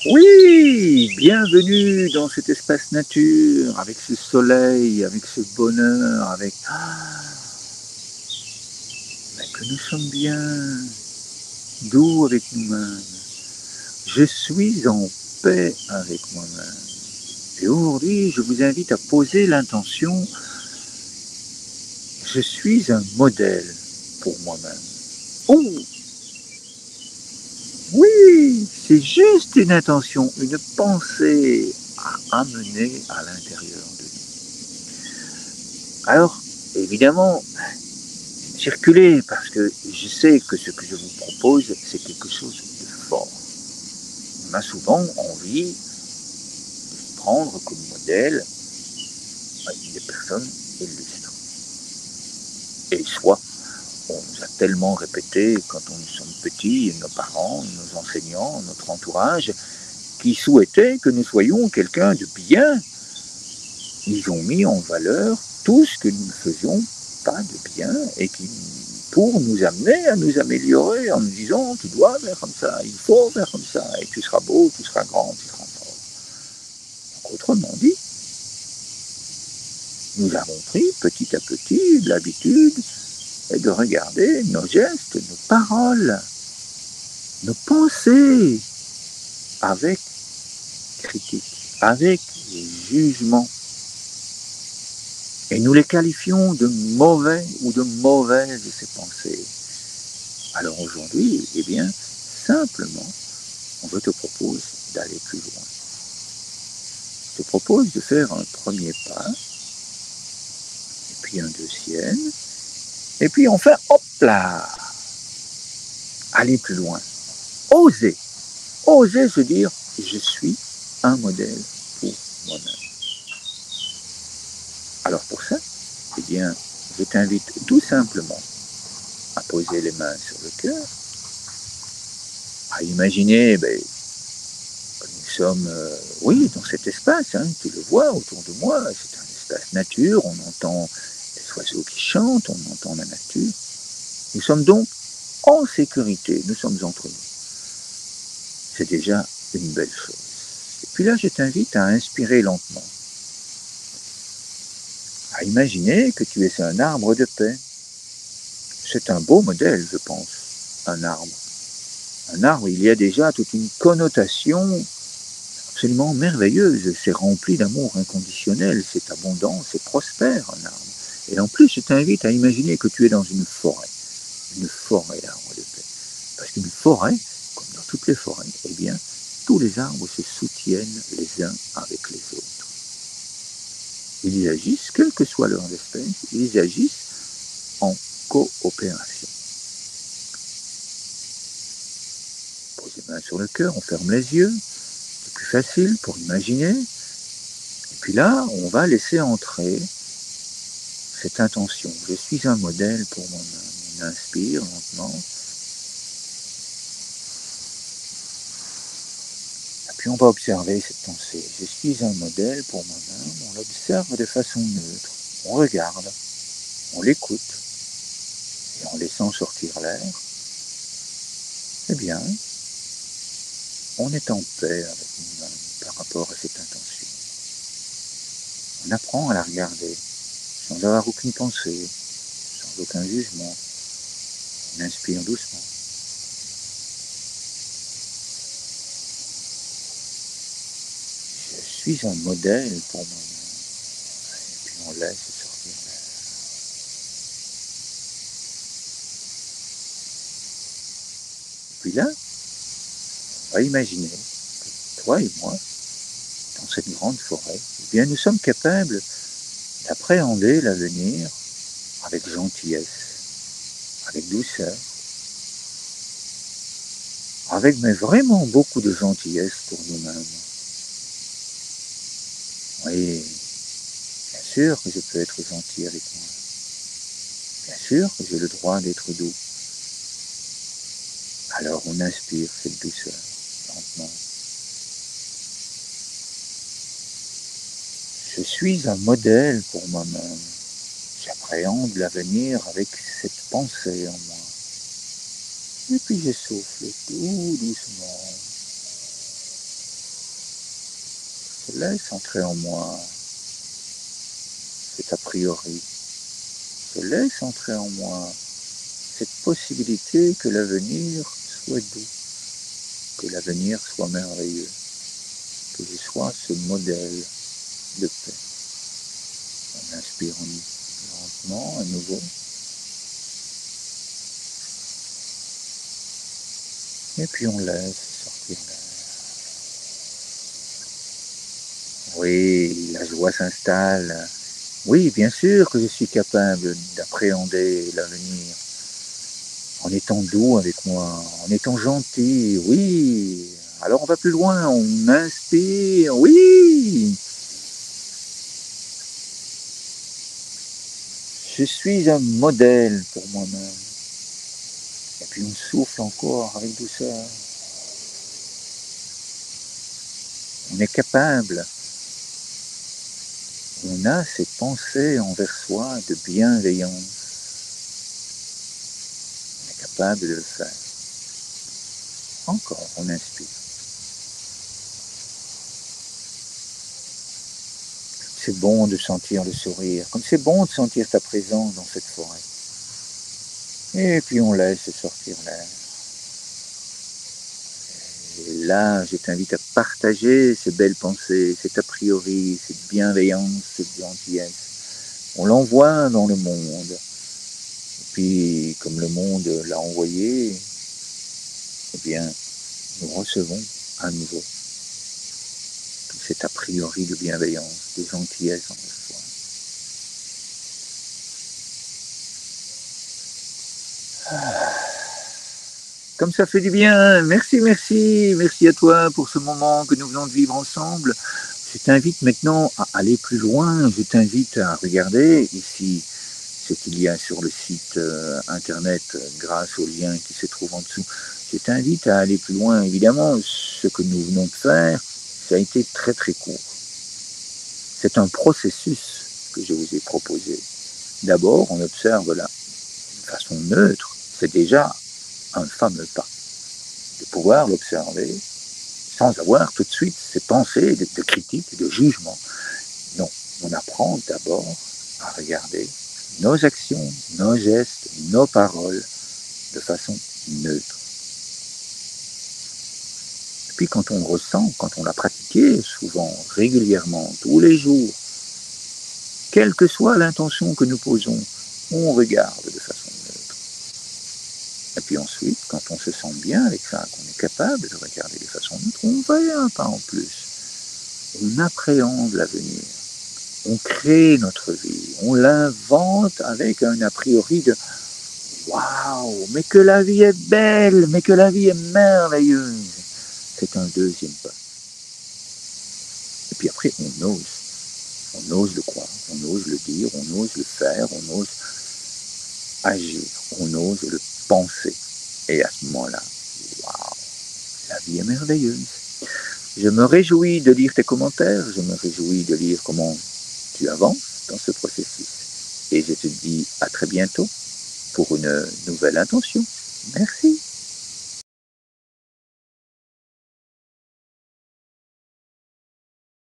Oui, bienvenue dans cet espace nature, avec ce soleil, avec ce bonheur, avec que nous sommes bien doux avec nous-mêmes. Je suis en paix avec moi-même. Et aujourd'hui, je vous invite à poser l'intention, je suis un modèle pour moi-même. Oh, oui, c'est juste une intention, une pensée à amener à l'intérieur de nous. Alors, évidemment, circuler, parce que je sais que ce que je vous propose, c'est quelque chose de fort. On a souvent envie de prendre comme modèle des personnes illustres. Et soit on nous a tellement répété quand nous sommes petits, nos parents, nos enseignants, notre entourage, qui souhaitaient que nous soyons quelqu'un de bien. Ils ont mis en valeur tout ce que nous ne faisions pas de bien et qui pour nous amener à nous améliorer en nous disant tu dois faire comme ça, il faut faire comme ça, et tu seras beau, tu seras grand, tu seras fort. Donc, autrement dit, nous avons pris petit à petit l'habitude de regarder nos gestes, nos paroles, nos pensées avec critique, avec jugement. Et nous les qualifions de mauvais ou de mauvaises, ces pensées. Alors aujourd'hui, eh bien, simplement, je te propose d'aller plus loin. Je te propose de faire un premier pas, et puis un deuxième, et puis enfin, hop là, aller plus loin. Oser, oser se dire, je suis un modèle pour moi-même. Alors pour ça, eh bien, je t'invite tout simplement à poser les mains sur le cœur, à imaginer que nous sommes, oui, dans cet espace, hein, tu le vois autour de moi, c'est un espace nature, on entend les oiseaux qui chantent, on entend la nature. Nous sommes donc en sécurité, nous sommes entre nous. C'est déjà une belle chose. Et puis là, je t'invite à inspirer lentement, à imaginer que tu es un arbre de paix. C'est un beau modèle, je pense, un arbre. Un arbre, il y a déjà toute une connotation absolument merveilleuse. C'est rempli d'amour inconditionnel, c'est abondant, c'est prospère, un arbre. Et en plus, je t'invite à imaginer que tu es dans une forêt d'arbres de paix. Parce qu'une forêt, comme dans toutes les forêts, eh bien, tous les arbres se soutiennent les uns avec les autres. Ils agissent, quelle que soit leur espèce, ils agissent en coopération. Pose les mains sur le cœur, on ferme les yeux, c'est plus facile pour imaginer. Et puis là, on va laisser entrer cette intention. Je suis un modèle pour moi-même. On inspire lentement. Et puis on va observer cette pensée. Je suis un modèle pour moi-même. On l'observe de façon neutre. On regarde, on l'écoute. Et en laissant sortir l'air, eh bien, on est en paix avec nous-mêmes par rapport à cette intention. On apprend à la regarder sans avoir aucune pensée, sans aucun jugement. On inspire doucement. Je suis un modèle pour moi-même. Et puis on laisse sortir l'air. Puis là, on va imaginer que toi et moi, dans cette grande forêt, eh bien nous sommes capables d'appréhender l'avenir avec gentillesse, avec douceur, avec mais vraiment beaucoup de gentillesse pour nous-mêmes. Oui, bien sûr que je peux être gentil avec moi. Bien sûr que j'ai le droit d'être doux. Alors on inspire cette douceur, lentement. Je suis un modèle pour moi-même. J'appréhende l'avenir avec cette pensée en moi. Et puis je souffle tout doucement. Je laisse entrer en moi cet a priori. Je laisse entrer en moi cette possibilité que l'avenir soit doux, que l'avenir soit merveilleux, que je sois ce modèle de paix. On inspire lentement à nouveau. Et puis on laisse sortir l'air. Oui, la joie s'installe. Oui, bien sûr que je suis capable d'appréhender l'avenir en étant doux avec moi, en étant gentil. Oui, alors on va plus loin, on inspire. Oui, je suis un modèle pour moi-même. Et puis on souffle encore avec douceur. On est capable. On a ces pensées envers soi de bienveillance. On est capable de le faire. Encore, on inspire. C'est bon de sentir le sourire, comme c'est bon de sentir ta présence dans cette forêt. Et puis on laisse sortir l'air. Et là, je t'invite à partager ces belles pensées, cet a priori, cette bienveillance, cette gentillesse. On l'envoie dans le monde. Et puis, comme le monde l'a envoyé, eh bien, nous recevons à nouveau tout cet a priori de bienveillance, de gentillesse en soi. Comme ça fait du bien. Merci, merci. Merci à toi pour ce moment que nous venons de vivre ensemble. Je t'invite maintenant à aller plus loin. Je t'invite à regarder ici ce qu'il y a sur le site internet grâce au lien qui se trouve en dessous. Je t'invite à aller plus loin. Évidemment, ce que nous venons de faire, ça a été très très court. C'est un processus que je vous ai proposé. D'abord, on observe là, de façon neutre. C'est déjà un fameux pas. De pouvoir l'observer sans avoir tout de suite ces pensées de critique, de jugement. Non, on apprend d'abord à regarder nos actions, nos gestes, nos paroles de façon neutre. Et puis quand on ressent, quand on l'a pratiqué souvent, régulièrement, tous les jours, quelle que soit l'intention que nous posons, on regarde de façon neutre. Et puis ensuite, quand on se sent bien avec ça, qu'on est capable de regarder de façon neutre, on va un pas en plus. On appréhende l'avenir. On crée notre vie. On l'invente avec un a priori de waouh, mais que la vie est belle, mais que la vie est merveilleuse. C'est un deuxième pas. Et puis après, on ose. On ose le croire, on ose le dire, on ose le faire, on ose agir, on ose le penser. Et à ce moment-là, waouh, la vie est merveilleuse. Je me réjouis de lire tes commentaires, je me réjouis de lire comment tu avances dans ce processus. Et je te dis à très bientôt pour une nouvelle intention. Merci.